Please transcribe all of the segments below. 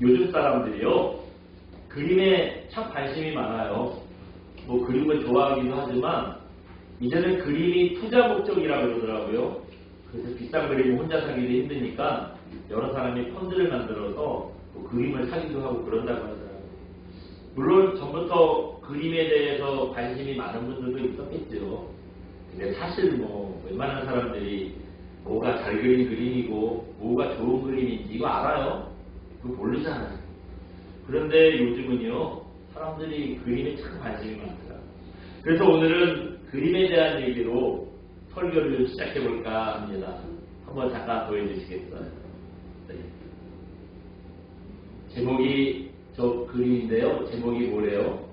요즘 사람들이요, 그림에 참 관심이 많아요. 뭐 그림을 좋아하기도 하지만 이제는 그림이 투자 목적이라고 그러더라고요. 그래서 비싼 그림을 혼자 사기도 힘드니까 여러 사람이 펀드를 만들어서 뭐 그림을 사기도 하고 그런다고 하더라고요. 물론 전부터 그림에 대해서 관심이 많은 분들도 있었겠죠. 근데 사실 뭐 웬만한 사람들이 뭐가 잘 그린 그림이고 뭐가 좋은 그림인지 이거 알아요? 그거 모르잖아요. 그런데 요즘은요, 사람들이 그림에 참 관심이 많더라고요. 그래서 오늘은 그림에 대한 얘기로 설교를 시작해볼까 합니다. 한번 잠깐 보여주시겠어요? 네. 제목이 저 그림인데요. 제목이 뭐래요?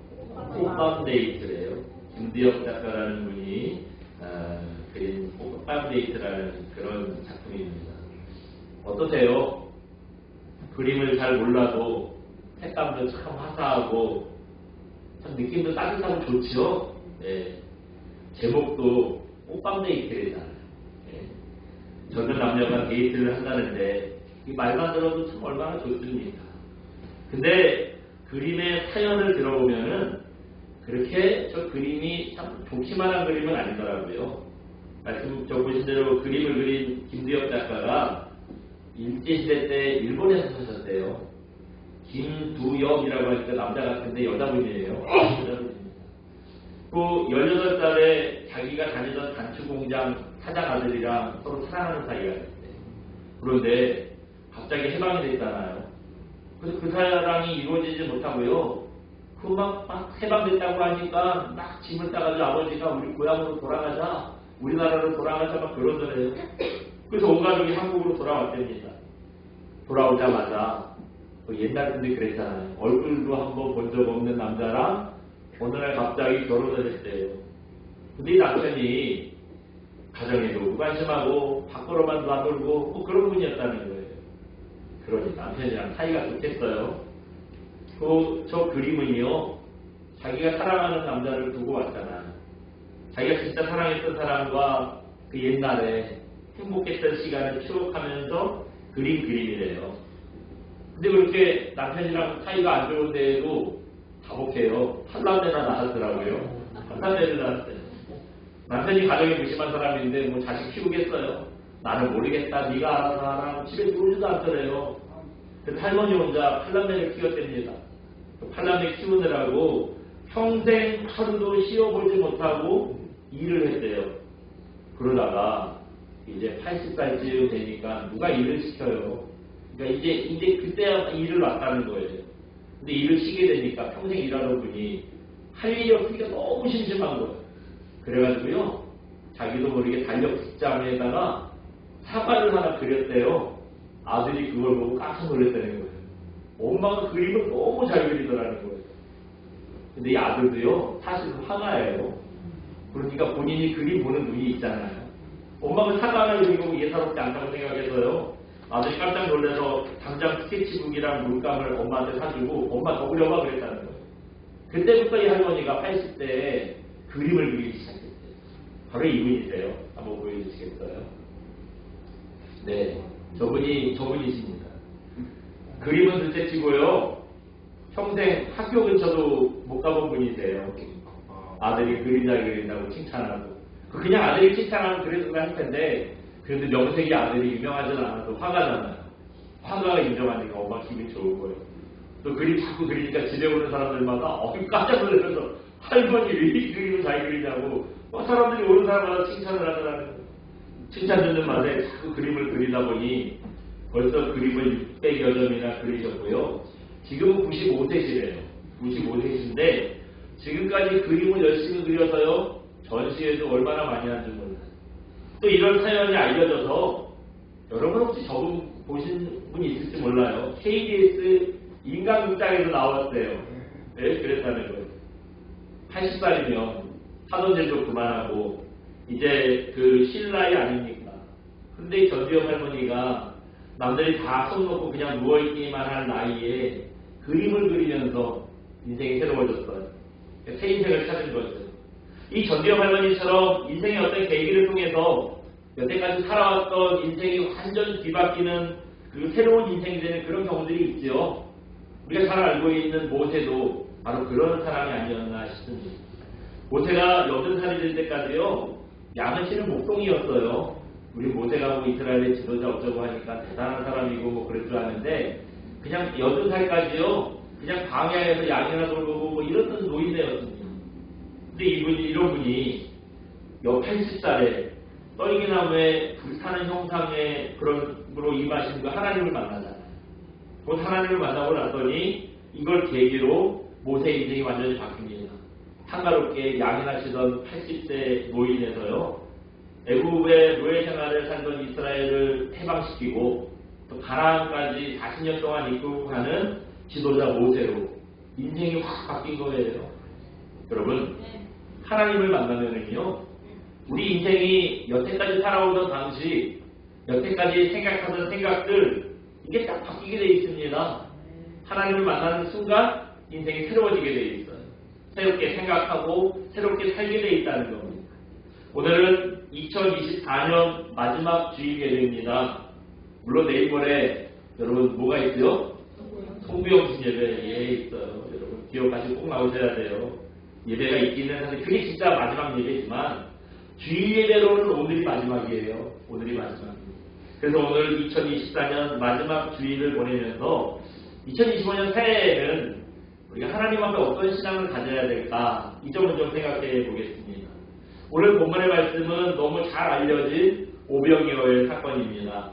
꽃밤 데이트래요. 김두엽 작가라는 분이 그린 꽃밤 데이트라는 그런 작품입니다. 어떠세요? 그림을 잘 몰라도 색감도 참 화사하고 참 느낌도 따뜻하고 좋죠. 네. 제목도 꽃밤 데이트잖아요. 네. 젊은 남녀가 데이트를 한다는데 이 말만 들어도 참 얼마나 좋습니까? 근데 그림의 사연을 들어보면은 그렇게 저 그림이 참 좋기만 한 그림은 아니더라고요. 말씀 저 보신 대로 그림을 그린 김두엽 작가가 일제시대 때 일본에서 사셨대요. 김두엽이라고 하니까 남자 같은데 여자분이에요. 여자분입니다. 그 18살에 자기가 다니던 단추공장 사장 아들이랑 서로 사랑하는 사이가 됐대요. 그런데 갑자기 해방이 됐잖아요. 그래서 그 사랑이 이루어지지 못하고요. 막 해방됐다고 하니까 막 짐을 따가지고 아버지가 우리 고향으로 돌아가자, 우리나라로 돌아가자 막 그러더래요. 그래서 온 가족이 한국으로 돌아왔답니다. 돌아오자마자 옛날 분들이 그랬잖아요. 얼굴도 한번 본 적 없는 남자랑 어느 날 갑자기 결혼을 했대요. 근데 이 남편이 가정에도 무관심하고 밖으로만 놔돌고 뭐 그런 분이었다는 거예요. 그러니 남편이랑 사이가 좋겠어요. 저 그림은요, 자기가 사랑하는 남자를 두고 왔잖아요. 자기가 진짜 사랑했던 사람과 그 옛날에 행복했던 시간을 추억하면서 그린 그림이래요. 근데 그렇게 남편이랑 사이가 안 좋은데도 다복해요. 한남매나 낳았더라고요. 한남매를 낳았어요. 남편이 가정에 무심한 사람인데 뭐 자식 키우겠어요? 나는 모르겠다. 네가 알아서 하라. 집에 들어오지도 않더래요. 그래서 할머니 혼자 팔남매를 키웠답니다. 팔남매 키우느라고 평생 하루도 쉬어보지 못하고 일을 했대요. 그러다가 이제 80살쯤 되니까 누가 일을 시켜요. 그러니까 이제 그때야 일을 놨다는 거예요. 근데 일을 쉬게 되니까 평생 일하던 분이 할 일이 없으니까 너무 심심한 거예요. 그래가지고요, 자기도 모르게 달력 직장에다가 사과를 하나 그렸대요. 아들이 그걸 보고 깜짝 놀랐다는 거예요. 엄마가 그림을 너무 잘 그리더라는 거예요. 근데 이 아들도요, 사실은 화가예요. 그러니까 본인이 그림 보는 눈이 있잖아요. 엄마가 사과 하나 그리고 예사롭지 않다고 생각해서요, 아들이 깜짝 놀라서 당장 스케치북이랑 물감을 엄마한테 사주고 엄마 더 그려봐 그랬다는 거예요. 그때부터 이 할머니가 80대에 그림을 그리기 시작했어요. 바로 이분이세요. 한번 보여주시겠어요? 네, 저분이십니다. 그림은 둘째 치고요, 평생 학교 근처도 못 가본 분이세요. 아들이 그림 잘 그린다고 칭찬하고, 그냥 아들이 칭찬하면 그래도 할 텐데, 그래도 명색이 아들이 유명하지는 않아서 화가잖아요. 화가가 인정하니까 엄마 기분이 좋은 거예요. 또 그림 자꾸 그리니까 집에 오는 사람들마다 깜짝 놀라면서 할머니 왜 이 그림을 잘 그리냐고 사람들이 오는 사람마다 칭찬을 하더라는 거예요. 칭찬 듣는 맛에 자꾸 그림을 그리다 보니 벌써 그림을 600여 점이나 그리셨고요. 지금은 95세시래요. 95세신데 지금까지 그림을 열심히 그려서요, 전시회도 얼마나 많이 하는지 몰라요. 또 이런 사연이 알려져서 여러분 혹시 저분 보신 분이 있을지 몰라요. KBS 인간극장에도 나왔어요. 네, 그랬다는 거예요. 80살이면 하던 일도 그만하고 이제 그 쉴 나이 아닙니까? 근데 이 전두엽 할머니가 남들이 다 손 놓고 그냥 누워있기만 할 나이에 그림을 그리면서 인생이 새로워졌어요. 새 인생을 찾은 거죠. 이 전두엽 할머니처럼 인생의 어떤 계기를 통해서 여태까지 살아왔던 인생이 완전히 뒤바뀌는 그 새로운 인생이 되는 그런 경우들이 있죠. 우리가 잘 알고 있는 모세도 바로 그런 사람이 아니었나 싶습니다. 모세가 80살이 될 때까지요, 양을 치는 목동이었어요. 우리 모세가 뭐 이스라엘의 지도자 어쩌고 하니까 대단한 사람이고 뭐 그럴 줄 아는데, 그냥 80살까지요, 그냥 광야에서 양이나 돌보고 뭐 이런 노인네였습니다. 근데 이런 분이 80살에 떨기나무에 불타는 형상의 그런 으로 임하신 그 하나님을 만나잖아요. 그 하나님을 만나고 났더니 이걸 계기로 모세 인생이 완전히 바뀝니다. 한가롭게 양인하시던 80세 노인에서요, 애굽의 노예 생활을 살던 이스라엘을 해방시키고 또 가나안까지 40년 동안 이끌고 가는 지도자 모세로 인생이 확 바뀐 거예요. 여러분, 하나님을 만나면은요, 우리 인생이 여태까지 살아오던 방식, 여태까지 생각하던 생각들, 이게 딱 바뀌게 되어 있습니다. 하나님을 만나는 순간 인생이 새로워지게 되어 있어요. 새롭게 생각하고 새롭게 살게 되어 있다는 겁니다. 오늘은 2024년 마지막 주일 예배입니다. 물론 내일 모레 여러분 뭐가 있어요? 송구영신 예배 있어요. 여러분 기억하시고 꼭 나오셔야 돼요. 예배가 있기는 한데 그게 진짜 마지막 예배지만 주일 예배로는 오늘이 마지막이에요. 오늘이 마지막입니다. 그래서 오늘 2024년 마지막 주일을 보내면서 2025년 새해에는 우리가 하나님 앞에 어떤 신앙을 가져야 될까, 이 점을 좀 생각해 보겠습니다. 오늘 본문의 말씀은 너무 잘 알려진 오병이어의 사건입니다.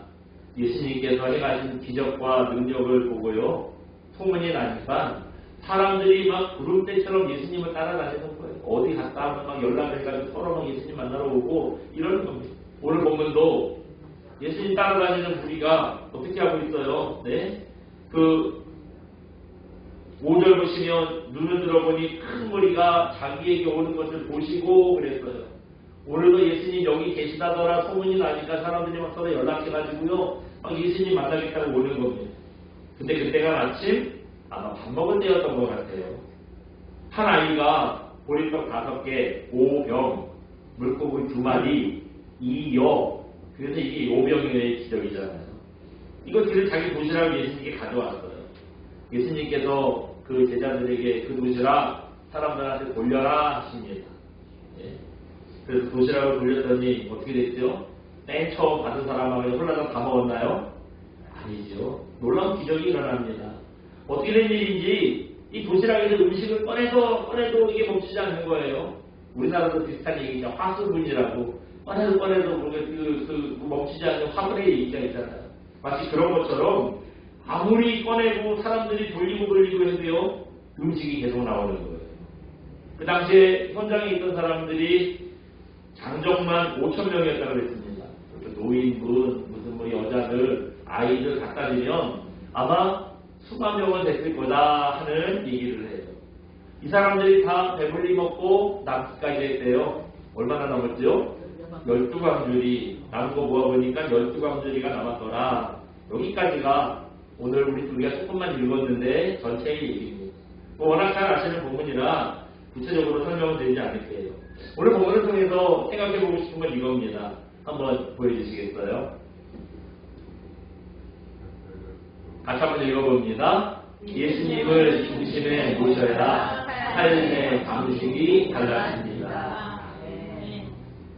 예수님께서 행하신 기적과 능력을 보고요, 소문이 나니까 사람들이 막 구름대처럼 예수님을 따라다니는 거예요. 어디 갔다 하면 막 연락해가지고 서로 막 예수님 만나러 오고 이러는 겁니다. 오늘 본문도 예수님 따라다니는 무리가 어떻게 하고 있어요? 네? 5절 보시면 눈을 들어보니 큰 무리가 자기에게 오는 것을 보시고 그랬어요. 오늘도 예수님 여기 계시다더라 소문이 나니까 사람들이 막 서로 연락해가지고요, 막 예수님 만나겠다고 오는 겁니다. 근데 그때가 마침 아마 밥 먹을 때였던 것 같아요. 한 아이가 보리떡 5개, 5병, 물고기 2마리, 2여, 그래서 이게 오병이어의 기적이잖아요. 이것들을 자기 도시락을 예수님께 가져왔어요. 예수님께서 그 제자들에게 그 도시락 사람들한테 돌려라 하십니다. 예. 그래서 도시락을 돌렸더니 어떻게 됐죠? 맨 처음 받은 사람하고 홀라당 다 먹었나요? 아니죠. 놀라운 기적이 일어납니다. 어떻게 된 일인지 이 도시락에서 음식을 꺼내도 이게 멈추지 않는 거예요. 우리나라도 비슷한 얘기죠. 화수분이라고. 꺼내도 멈추지 않는 화분의 얘기가 있잖아요. 마치 그런 것처럼 아무리 꺼내고 사람들이 돌리고 해도요, 음식이 계속 나오는 거예요. 그 당시에 현장에 있던 사람들이 장정만 5,000명이었다고 그랬습니다. 노인분, 무슨 뭐 여자들, 아이들 갖다 주면 아마 수만 명은 됐을 거다 하는 얘기를 해요. 이 사람들이 다 배불리 먹고 남기까지 했대요. 얼마나 남았죠? 12광줄이 남은 거 모아보니까 12광줄이가 남았더라. 여기까지가 오늘 우리가 조금만 읽었는데 전체의 얘기입니다. 워낙 잘 아시는 본문이라 구체적으로 설명은 드리지 않을게요. 오늘 본문을 통해서 생각해보고 싶은 건 이겁니다. 한번 보여주시겠어요? 같이 한번 읽어봅니다. 예수님을 중심에 모셔야 삶의 방식이 달라집니다.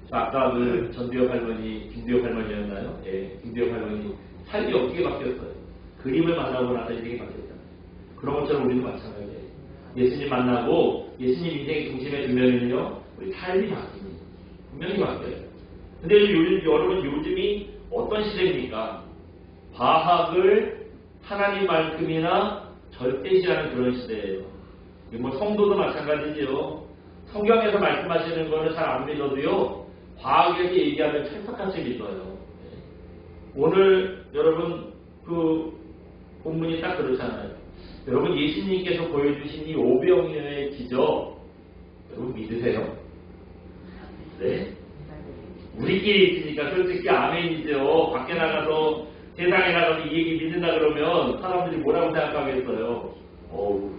아까 그 전두엽 할머니, 김두엽 할머니였나요? 예, 김두엽 할머니 삶이 어떻게 바뀌었어요? 그림을 만나고 나서 인생이 바뀌었잖아요. 그런 것처럼 우리도 마찬가지예요. 예수님 만나고 예수님 인생 중심에 두면은요, 우리 삶이 바뀝니다. 분명히 바뀌어요. 근데 여러분 요즘이 어떤 시대입니까? 과학을 하나님만큼이나 절대시하는 그런 시대예요. 뭐 성도도 마찬가지지요. 성경에서 말씀하시는 거는 잘 안 믿어도요, 과학에서 얘기하면 철석같이 믿어요. 오늘 여러분 그 본문이 딱 그렇잖아요. 여러분 예수님께서 보여주신 이 오병이어의 기적 여러분 믿으세요? 네? 우리끼리 있으니까 솔직히 아멘이죠. 밖에 나가서 세상에 나가서 이 얘기 믿는다 그러면 사람들이 뭐라고 생각하겠어요? 어우,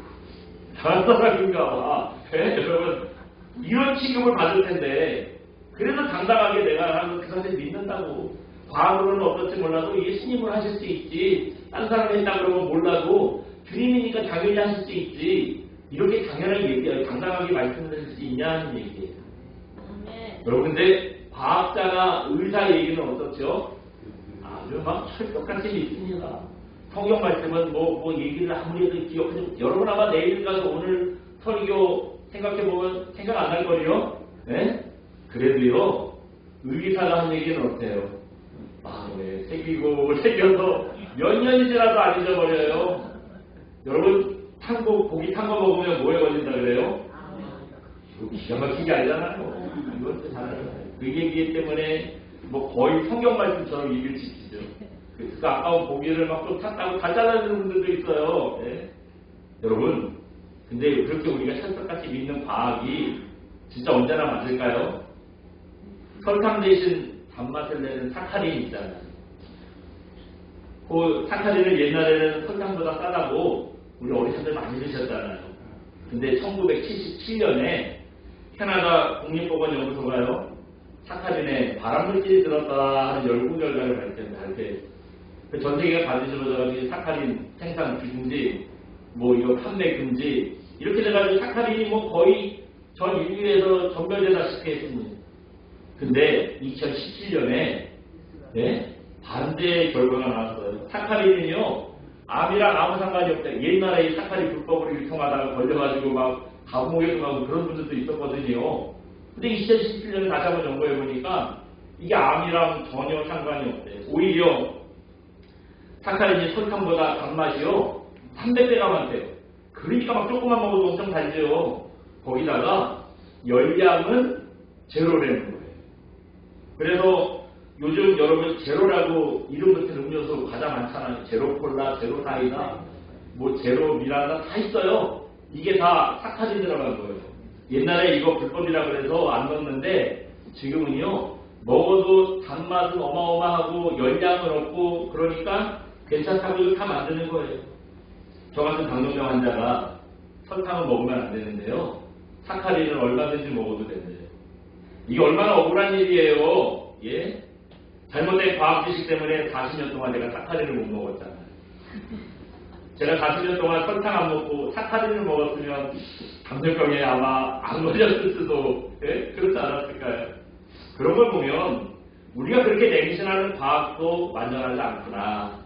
다른 사람인가 봐. 네? 여러분 이런 취급을 받을 텐데, 그래서 당당하게 내가 하는 그 사실 믿는다고. 과학으로는 어떨지 몰라도 예수님을 하실 수 있지, 딴 사람이 했다 그러면 몰라도 주님이니까 당연히 하실 수 있지. 이렇게 당연하게 당당하게 말씀드릴 수 있냐는 얘기예요. 여러분, 근데 과학자나 의사 얘기는 어떻죠? 아주 막 철석같이 믿습니다. 성경 말씀은 뭐 얘기를 아무리 해도 기억하죠. 여러분 아마 내일 가서 오늘 설교 생각해보면 생각 안 날 거리요? 네? 그래도요, 의사가 한 얘기는 어때요? 마음에 새겨서 몇 년이 지나도 안 잊어버려요. 여러분, 고기 탄 거 먹으면 뭐에 걸린다 그래요? 이거 기가 막힌 게 아니잖아요. 이것도 잘 알아요. 그 얘기 때문에 뭐 거의 성경 말씀처럼 입을 지키죠. 그 아까운 고기를 막 좀 탔다고 다 잘라주는 분들도 있어요. 네? 여러분, 근데 그렇게 우리가 철석같이 믿는 과학이 진짜 언제나 맞을까요? 설탕 대신 단맛을 내는 사카린 있잖아요. 그 사카린을 옛날에는 설탕보다 싸다고 우리 어르신들 많이 드셨잖아요. 근데 1977년에 캐나다 국립보건연구소가요, 사카린에 발암물질이 들었다 하는 연구 결과를 발표했어요. 전 세계가 받으셔가지고 사카린 생산 금지, 뭐 이거 판매 금지, 이렇게 돼가지고 사카린이 뭐 거의 전 인류에서 전멸되다시피 했습니다. 근데 2017년에 반대 결과가 나왔어요. 사카린은요, 암이랑 아무 상관이 없다. 옛날에 이 사카린 불법으로 유통하다가 걸려가지고 막 감옥에 가고 그런 분들도 있었거든요. 근데 2017년에 다시 한번 연구해보니까 이게 암이랑 전혀 상관이 없대요. 오히려 사카린이 설탕보다 단맛이요 300배가 많대요. 그러니까 막 조금만 먹어도 엄청 달죠. 거기다가 열량은 제로라는 거예요. 그래서 요즘 여러분 제로라고 이름 붙은 음료수 과자 많잖아요. 제로 콜라, 제로 사이다, 뭐 제로 미란다 다 있어요. 이게 다 사카린 들어간 거예요. 옛날에 이거 불법이라 그래서 안 넣었는데 지금은요 먹어도 단맛은 어마어마하고 열량은 없고 그러니까 괜찮다고 이거 다 만드는 거예요. 저 같은 당뇨병 환자가 설탕을 먹으면 안 되는데요, 사카린은 얼마든지 먹어도 된대요. 이게 얼마나 억울한 일이에요. 예? 잘못된 과학 지식 때문에 40년 동안 내가 사카린을 못 먹었잖아요. 제가 40년 동안 설탕 안 먹고 사카린을 먹었으면 당뇨병에 아마 안 걸렸을 수도, 예? 그렇지 않았을까요? 그런 걸 보면 우리가 그렇게 맹신하는 과학도 완전하지 않구나.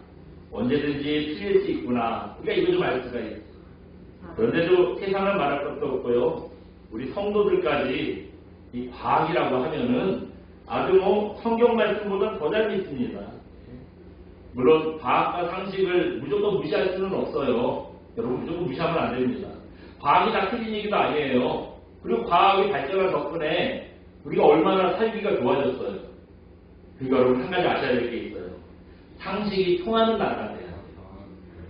언제든지 틀릴 수 있구나. 우리가 이거 좀 알 수가 있어요. 그런데도 세상은 말할 것도 없고요. 우리 성도들까지 이 과학이라고 하면은 아주 뭐 성경 말씀보다 더 잘 믿습니다. 물론 과학과 상식을 무조건 무시할 수는 없어요. 여러분 무조건 무시하면 안 됩니다. 과학이 다 틀린 얘기도 아니에요. 그리고 과학이 발전한 덕분에 우리가 얼마나 살기가 좋아졌어요. 그러니까 여러분 한 가지 아셔야 될 게 있어요. 상식이 통하는 나라가 돼야 돼요.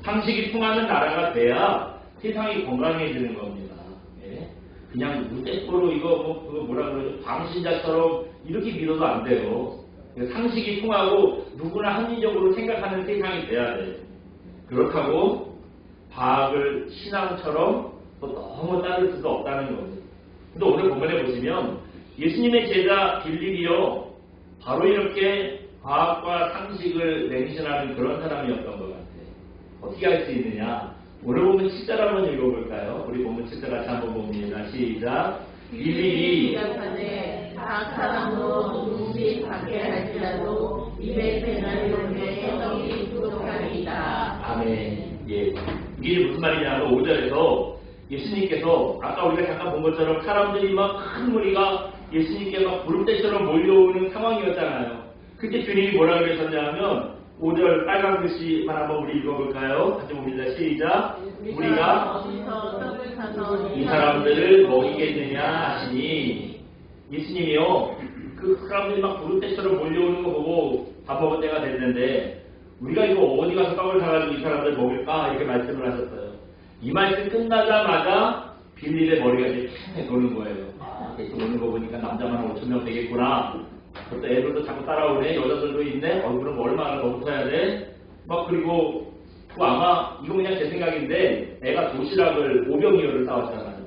상식이 통하는 나라가 돼야 세상이 건강해지는 겁니다. 예? 그냥 무대포로 이거 그거 뭐라 그러죠? 광신자처럼 이렇게 믿어도 안 돼요. 상식이 통하고 누구나 합리적으로 생각하는 세상이 돼야 돼요. 그렇다고 과학을 신앙처럼 또 너무 따를 수도 없다는 거죠. 근데 오늘 본문에 보시면 예수님의 제자 빌립이요 바로 이렇게 과학과 상식을 맹신하는 그런 사람이었던 것 같아요. 어떻게 할 수 있느냐? 오늘 보면 7절 한번 읽어볼까요? 우리 보면 7절 같이 한번 봅니다. 시작. 빌립이 각 사람도 누구씩 받게 할지라도 입에 대는 용의 떡이 부족하리이다. 아멘. 예. 이게 무슨 말이냐면 5절에서 예수님께서 아까 우리가 잠깐 본 것처럼 사람들이 막 큰 무리가 예수님께 막 구름대처럼 몰려오는 상황이었잖아요. 그때 주님이 뭐라 그러셨냐면 5절 빨간 글씨만 한번 우리 읽어볼까요? 같이 봅니다. 시작. 우리가 이 사람들을 먹이겠느냐 하시니, 예수님이요 그 사람들이 막 구름대처럼 몰려오는 거 보고 밥 먹을 때가 됐는데 우리가 이거 어디 가서 떡을 사가지고 이 사람들 먹일까? 이렇게 말씀을 하셨어요. 이 말씀 끝나자마자 빌립의 머리가 이제 팽팽 도는 거예요. 계속 오는 거 보니까 남자만 5,000명 되겠구나. 그것도 애들도 자꾸 따라오네. 여자들도 있네. 그럼 얼마나 더 붙어야 돼? 막 그리고 그 아마 이거 그냥 제 생각인데 애가 도시락을 5병이어를 싸왔잖아요.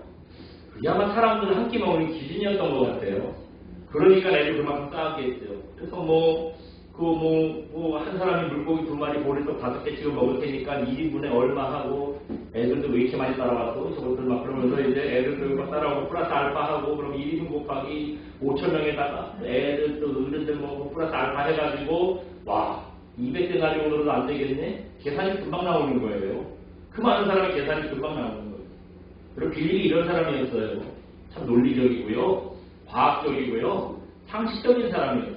그게 아마 사람들 한 끼 먹는 기준이었던 것 같아요. 그러니까 애들 그만큼 싸웠겠죠. 그래서 뭐 한 사람이 물고기 2마리, 보리떡 5개 지금 먹을 테니까 1인분에 얼마 하고, 애들도 왜 이렇게 많이 따라와서 저것들 막 그러면서 이제 애들도 막 따라오고 플러스 알파 하고, 그럼 1인분 곱하기 5,000명에다가 애들 또 어른들 뭐 플러스 알파 해가지고, 와, 200데나리온으로도 안 되겠네? 계산이 금방 나오는 거예요. 그 많은 사람의 계산이 금방 나오는 거예요. 그리고 빌립이 이런 사람이었어요. 참 논리적이고요, 과학적이고요, 상식적인 사람이었어요.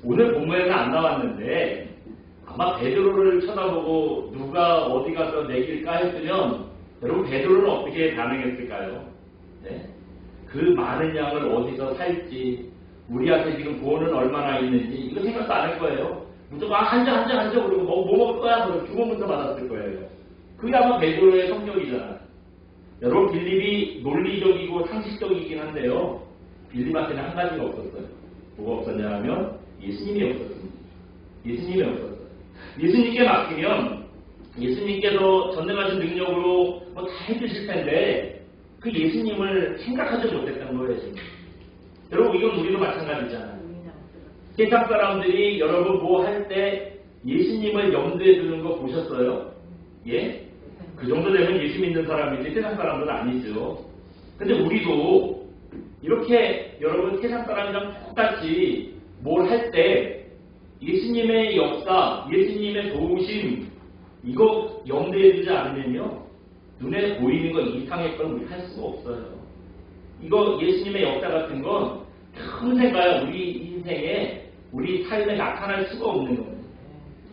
오늘 본문에는 안 나왔는데 아마 베드로를 쳐다보고 누가 어디 가서 내길까 했으면 여러분 베드로는 어떻게 반응했을까요? 네? 그 많은 양을 어디서 살지, 우리한테 지금 돈은 얼마나 있는지 이거 생각도 안 할 거예요. 무조건 한자 그리고 뭐 먹을 거야? 그럼 주문부터 받았을 거예요. 그게 아마 베드로의 성격이잖아요. 여러분 빌립이 논리적이고 상식적이긴 한데요, 빌립한테는 한 가지가 없었어요. 뭐가 없었냐 하면 예수님이 없었습니다. 예수님이 없었어요. 예수님께 맡기면 예수님께서 전능하신 능력으로 뭐 다 해주실 텐데 그 예수님을 생각하지 못했던 거예요. 지금. 여러분 이건 우리도 마찬가지잖아요. 세상 사람들이 여러분 뭐 할 때 예수님을 염두에 두는 거 보셨어요? 예? 그 정도 되면 예수 믿는 사람이지 세상 사람들은 아니죠. 근데 우리도 이렇게 여러분 세상 사람이랑 똑같이 뭘 할 때 예수님의 역사, 예수님의 도우심 이거 염두에 두지 않으면요, 눈에 보이는 거 이상의 건 우리 할 수가 없어요. 이거 예수님의 역사 같은 건 평생 가야 우리 인생에 우리 삶에 나타날 수가 없는 거예요.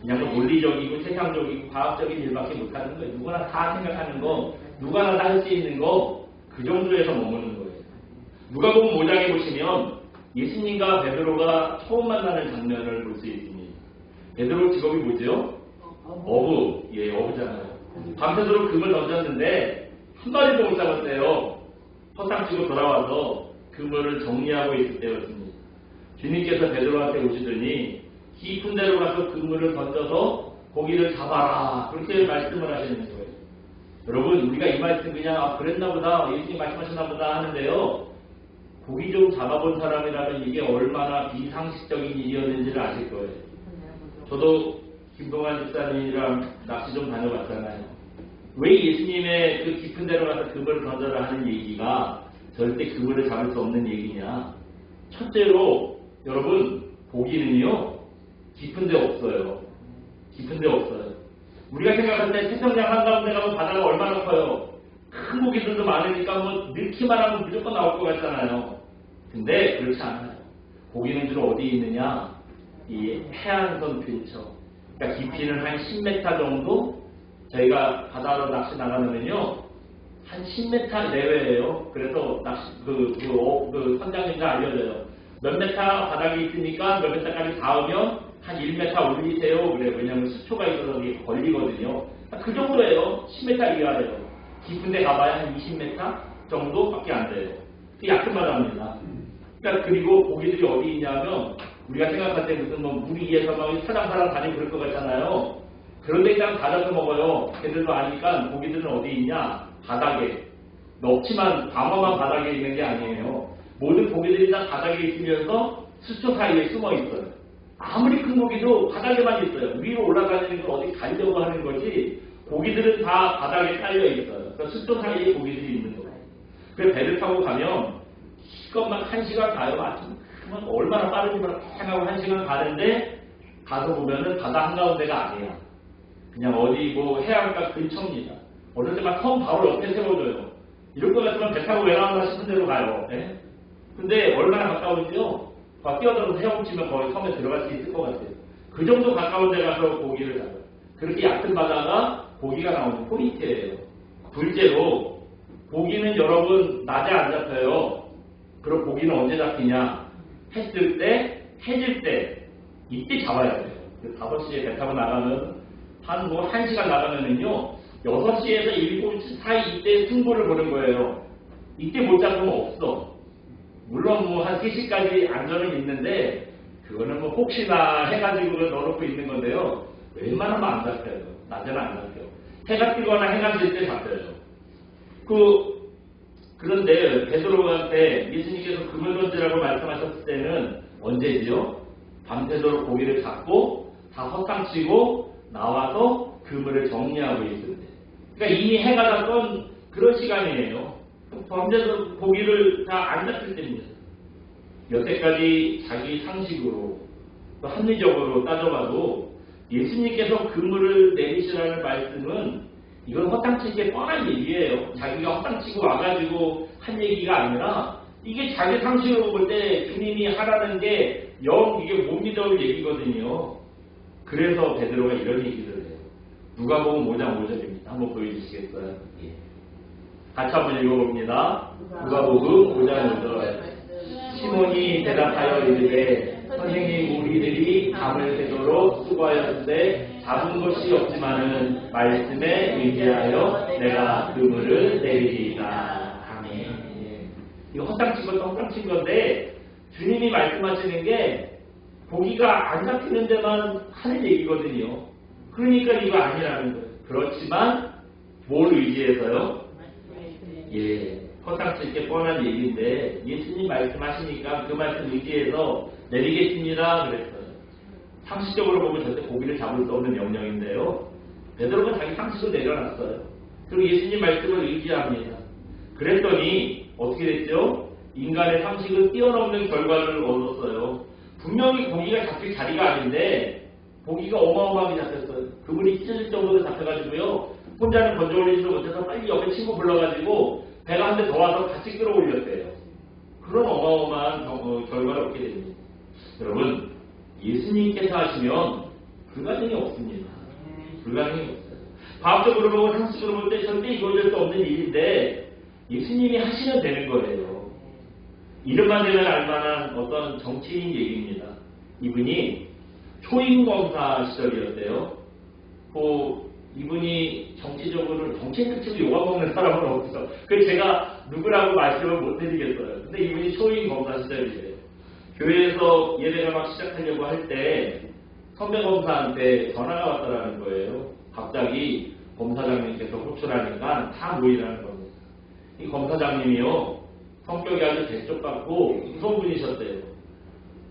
그냥 뭐 논리적이고 세상적이고 과학적인 일밖에 못하는 거예요. 누구나 다 생각하는 거, 누구나 다 할 수 있는 거, 그 정도에서 머무는 거예요. 누가복음 5장에 보시면 예수님과 베드로가 처음 만나는 장면을 볼 수 있습니다. 베드로 직업이 뭐죠? 어부. 예, 어부잖아요. 밤새도록 금을 던졌는데 한 마리도 못 잡았대요. 허상 치고 돌아와서 그물을 정리하고 있을 때였습니다. 주님께서 베드로한테 오시더니 깊은 데로 가서 그물을 던져서 고기를 잡아라, 그렇게 말씀을 하시는 거예요. 여러분 우리가 이 말씀 그냥 그랬나 보다, 예수님 말씀하셨나 보다 하는데요, 고기 좀 잡아본 사람이라면 이게 얼마나 비상식적인 일이었는지를 아실 거예요. 저도 김동환 집사님이랑 낚시 좀 다녀봤잖아요. 왜 예수님의 그 깊은 데로 가서 그물을 던져라 하는 얘기가 절대 그물을 잡을 수 없는 얘기냐? 첫째로 여러분 고기는요 깊은 데 없어요. 깊은 데 없어요. 우리가 생각할 때 태평양 한가운데 가면 바다가 얼마나 커요. 큰 고기들도 많으니까 뭐 넣기만 하면 무조건 나올 것 같잖아요. 근데 그렇지 않아요. 고기는 주로 어디 있느냐? 이 해안선 근처. 그러니까 깊이는 한 10m 정도? 저희가 바다로 낚시 나가면요 한 10m 내외예요. 그래서 낚시 그 선장님도 알려줘요. 몇 메타 바닥이 있으니까 몇 메타까지 닿으면 한 1m 올리세요. 그래요. 왜냐하면 수초가 있어서 이게 걸리거든요. 그 정도예요. 10m 이하예요. 깊은 데 가봐야 한 20m 정도밖에 안 돼요. 그 얕은 바다입니다. 그러니까 그리고 고기들이 어디 있냐면 우리가 생각할 때 무슨 뭐 물 위에서 막 사람 다니고 그럴 것 같잖아요. 그런데 그냥 가져서 먹어요. 걔들도 아니까 고기들은 어디 있냐? 바닥에. 넓지만 방어만 바닥에 있는 게 아니에요. 모든 고기들이 다 바닥에 있으면서 수초 사이에 숨어 있어요. 아무리 큰 고기도 바닥에만 있어요. 위로 올라가는 건 어디 가려고 하는 거지, 고기들은 다 바닥에 깔려 있어요. 그러니까 수초 사이에 고기들이 있는 거예요. 그래서 배를 타고 가면 시간만 1시간 가요. 아침 얼마나 빠른지 생각하고 1시간 가는데 가서 보면은 바다 한가운데가 아니야. 그냥 어디 뭐 해안가 근처입니다. 어느 때만 섬 바로 옆에 세워줘요. 이럴 것 같으면 배 타고 왜 나왔나 싶은 데로 가요. 네? 근데 얼마나 가까운지요? 뛰어들어서 헤엄치면 거의 섬에 들어갈 수 있을 것 같아요. 그 정도 가까운 데 가서 고기를 잡아요. 그렇게 얕은 바다가 고기가 나오는 포인트예요. 둘째로 고기는 여러분 낮에 안 잡혀요. 그럼 고기는 언제 잡히냐? 해 뜰 때, 해질 때 이때 잡아야 돼요. 5시에 배 타고 나가면 한 1시간 나가면은요 6시에서 7시 사이 이때 승부를 보는 거예요. 이때 못 잡으면 없어. 물론 뭐 한 3시까지 안전은 있는데 그거는 뭐 혹시나 해가지고 넣어놓고 있는 건데요. 웬만하면 안 잡혀요. 낮에는 안 잡혀요. 해가 뜨거나 해가 질 때 잡혀요. 그런데 베드로한테 예수님께서 금을 던지라고 말씀하셨을 때는 언제지요? 밤새도록 고기를 잡고 다 허탕치고 나와서 그물을 정리하고 있을 때. 그러니까 이미 해가 다 떤 그런 시간이에요. 밤새도록 고기를 다 안 잡힐 때입니다. 여태까지 자기 상식으로 또 합리적으로 따져봐도 예수님께서 그물을 내리시라는 말씀은 이건 허탕치기에 뻔한 얘기예요. 자기가 허탕치고 와가지고 한 얘기가 아니라 이게 자기 상식으로 볼 때 주님이 하라는 게 영 이게 못 믿어올 얘기거든요. 그래서 베드로가 이런 얘기를 해요. 누가복음 5장 5절입니다. 한번 보여주시겠어요? 예. 같이 한번 읽어봅니다. 누가복음 5장 5절. 시몬이 대답하여 이르되 선생님 우리들이 밤을 새도록 수고하였는데 잡은 것이 없지만은 말씀에 의지하여 내가 그물을 내리리이다. 아멘. 예. 이거 허탕친 것도 허탕친 건데 주님이 말씀하시는 게 고기가 안 잡히는 데만 하는 얘기거든요. 그러니까 이거 아니라는 거예요. 그렇지만 뭘 의지해서요? 예, 허탕칠 게 뻔한 얘기인데 예수님 말씀하시니까 그 말씀 의지해서 내리겠습니다 그랬어요. 상식적으로 보면 절대 고기를 잡을 수 없는 명령인데요. 베드로가 자기 상식을 내려놨어요. 그리고 예수님 말씀을 의지합니다. 그랬더니 어떻게 됐죠? 인간의 상식을 뛰어넘는 결과를 얻었어요. 분명히 고기가 잡힐 자리가 아닌데 고기가 어마어마하게 잡혔어요. 그물이 찢어질 정도로 잡혀가지고요. 혼자는 건져 올리지도 못해서 빨리 옆에 친구 불러가지고 배가 한 대 더 와서 같이 끌어올렸대요. 그런 어마어마한 결과를 얻게 됩니다. 여러분, 예수님께서 하시면 불가능이 없습니다. 불가능이 없어요. 과학적으로 보고 상식으로 볼 때 절대 이루어질 수 없는 일인데 예수님이 하시면 되는 거예요. 이름만 되면 알만한 어떤 정치인 얘기입니다. 이분이 초임검사 시절이었대요. 이분이 정치적으로 정치인들 치고 욕먹는 사람은 없어. 그래서 제가 누구라고 말씀을 못 드리겠어요. 근데 이분이 초임검사 시절이래요. 교회에서 예배가 막 시작하려고 할 때 선배 검사한테 전화가 왔다라는 거예요. 갑자기 검사장님께서 호출하니까 다 모이라는 겁니다. 이 검사장님이요. 성격이 아주 대쪽같고 무서운 분이셨대요.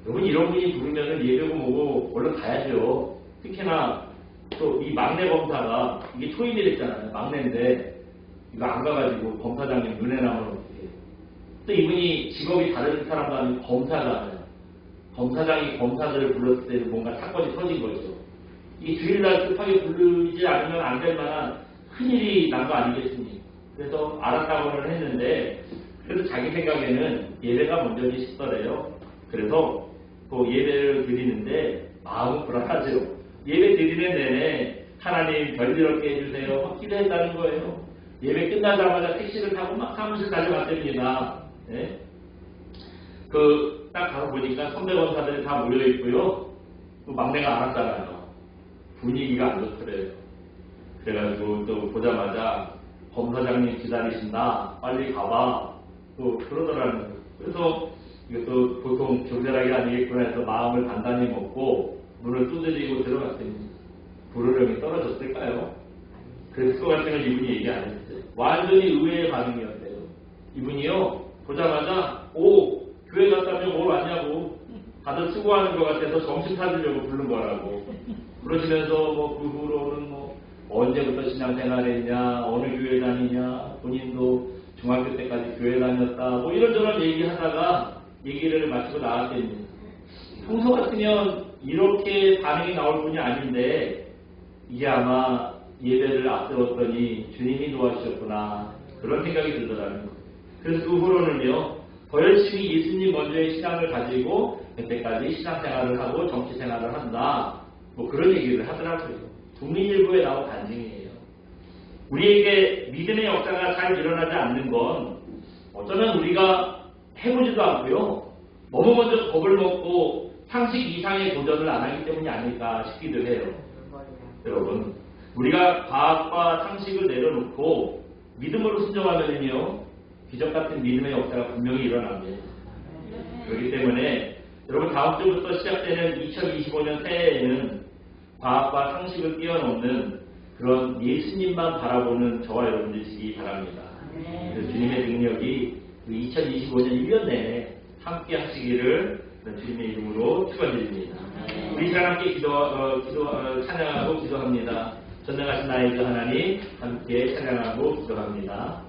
여러분 이런 분이 부르면은 예배고 뭐고 얼른 가야죠. 특히나 또 이 막내 검사가 이게 초임이랬잖아요. 막내인데 이거 안 가가지고 검사장님 눈에 나오면 어떡해요. 또 이분이 직업이 다른 사람도 아니고 검사잖아요. 검사장이 검사들을 불렀을 때는 뭔가 사건이 터진 거죠. 이 주일날 급하게 부르지 않으면 안 될 만한 큰일이 난 거 아니겠습니까? 그래서 알았다고는 했는데 그래도 자기 생각에는 예배가 먼저지 싶더래요. 그래서 그 예배를 드리는데 마음은 불안하죠. 예배 드리는 내내 하나님 별일없게 해주세요. 막 기도했다는 거예요. 예배 끝나자마자 택시를 타고 막 사무실 가져갔답니다. 네? 딱 가서 보니까 선배 검사들이 다 모여있고요. 막내가 알았잖아요. 분위기가 안 좋더래요. 그래가지고 또 보자마자 검사장님 기다리신다. 빨리 가봐. 또 그러더라는 거예요. 그래서 이것도 보통 교제라기 아니겠구나 해서 마음을 단단히 먹고 문을 두드리고 들어갔더니 불호령이 떨어졌을까요? 그랬을 것 같은 건 이분이 얘기 안 했어요. 완전히 의외의 반응이었대요. 이분이요. 보자마자 교회 갔다면 뭘 왔냐고 다들 수고하는 것 같아서 점심 사주려고 부른 거라고 그러시면서 그 후로는 언제부터 신앙생활 했냐 어느 교회 다니냐 본인도 중학교 때까지 교회 다녔다 이런저런 얘기하다가 얘기를 마치고 나왔답니다. 평소 같으면 이렇게 반응이 나올 분이 아닌데 이게 아마 예배를 앞세웠더니 주님이 도와주셨구나 그런 생각이 들더라고요. 그래서 그 후로는요 더 열심히 예수님 먼저의 신앙을 가지고 그때까지 신앙생활을 하고 정치생활을 한다 그런 얘기를 하더라고요. 국민일보에 나온 간증이에요. 우리에게 믿음의 역사가 잘 일어나지 않는 건 어쩌면 우리가 해보지도 않고요. 너무 먼저 겁을 먹고 상식 이상의 도전을 안 하기 때문이 아닐까 싶기도 해요. 여러분, 우리가 과학과 상식을 내려놓고 믿음으로 순종하면요 기적 같은 믿음의 역사가 분명히 일어납니다. 그렇기 때문에 여러분 다음 주부터 시작되는 2025년 새해에는 과학과 상식을 뛰어넘는 그런 예수님만 바라보는 저와 여러분들이시기 바랍니다. 그래서 주님의 능력이 2025년 1년 내내 함께 하시기를 주님의 이름으로 축원드립니다. 우리 시간 함께 찬양하고 기도합니다. 전능하신 나의 주 하나님 함께 찬양하고 기도합니다.